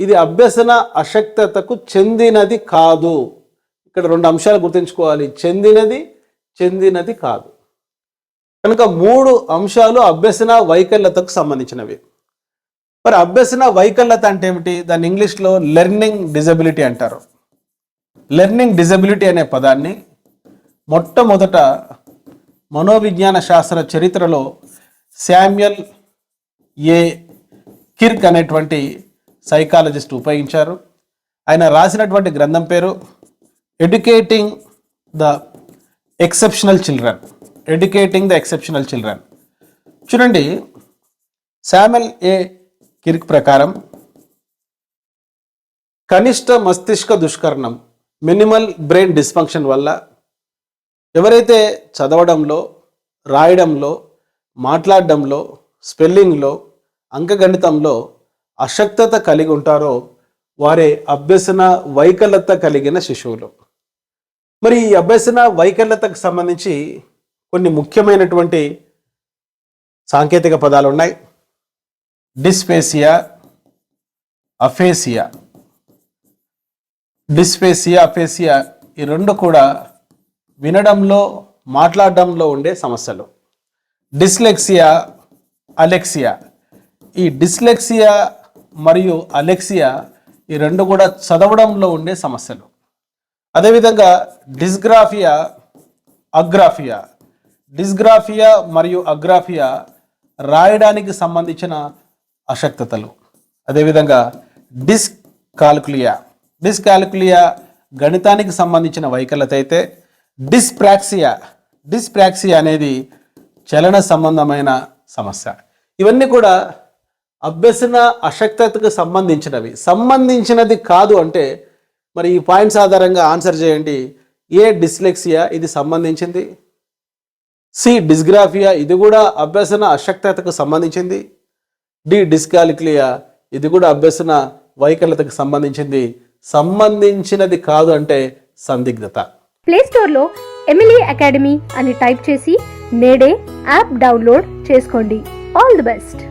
ఇది అభ్యసన అశక్తతకు చెందినది కాదు. ఇక్కడ 2 అంశాలు గుర్తుంచుకోవాలి, చెందినది కాదు. కనుక 3 అంశాలు అభ్యసన వైకల్యతకు సంబంధించినవి. మరి అభ్యసన వైకల్యత అంటే ఏమిటి? దాన్ని ఇంగ్లీష్లో లెర్నింగ్ డిజబిలిటీ అంటారు. లెర్నింగ్ డిజబిలిటీ అనే పదాన్ని మొట్టమొదట మనోవిజ్ఞాన శాస్త్ర చరిత్రలో శామ్యుయల్ ఏ కిర్క్ అనేటువంటి సైకాలజిస్ట్ ఉపయోగించారు. ఆయన రాసినటువంటి గ్రంథం పేరు ఎడ్యుకేటింగ్ ద ఎక్సెప్షనల్ చిల్డ్రన్. చూడండి, శామ్యుయల్ ఏ కిర్క్ ప్రకారం కనిష్ట మస్తిష్క దుష్కరణం, మినిమల్ బ్రెయిన్ డిస్ఫంక్షన్ వల్ల ఎవరైతే చదవడంలో, రాయడంలో, మాట్లాడడంలో, స్పెల్లింగ్లో, అంకగణితంలో అశక్తత కలిగి ఉంటారో వారే అభ్యసన వైకల్యత కలిగిన శిశువులు. మరి ఈ అభ్యసన వైకల్యతకు సంబంధించి కొన్ని ముఖ్యమైనటువంటి సాంకేతిక పదాలు ఉన్నాయి. Dysphasia, aphasia. అఫేసియా ఈ 2 కూడా వినడంలో, మాట్లాడడంలో ఉండే సమస్యలు. Dyslexia, alexia. ఈ డిస్లెక్సియా మరియు అలెక్సియా ఈ 2 కూడా చదవడంలో ఉండే సమస్యలు. అదేవిధంగా డిస్గ్రాఫియా, అగ్రాఫియా. డిస్గ్రాఫియా మరియు అగ్రాఫియా రాయడానికి సంబంధించిన అశక్తతలు. అదేవిధంగా డిస్కాల్కులియా గణితానికి సంబంధించిన వైకల్యత అయితే, డిస్ప్రాక్సియా అనేది చలన సంబంధమైన సమస్య. ఇవన్నీ కూడా అభ్యసన అశక్తతకు సంబంధించినది కాదు అంటే మరి ఈ పాయింట్స్ ఆధారంగా ఆన్సర్ చేయండి. ఏ డిస్లెక్సియా, ఇది సంబంధించింది. సి డిస్గ్రాఫియా, ఇది కూడా అభ్యసన అశక్తతకు సంబంధించింది. డి డిస్కాలిక్లియా, ఇది కూడా అభ్యసన వైకల్యతకు సంబంధించినది కాదు అంటే సందిగ్ధత. ప్లే స్టోర్లో ఎమిలీ అకాడమీ అని టైప్ చేసి నేడే యాప్ డౌన్లోడ్ చేసుకోండి. All the best.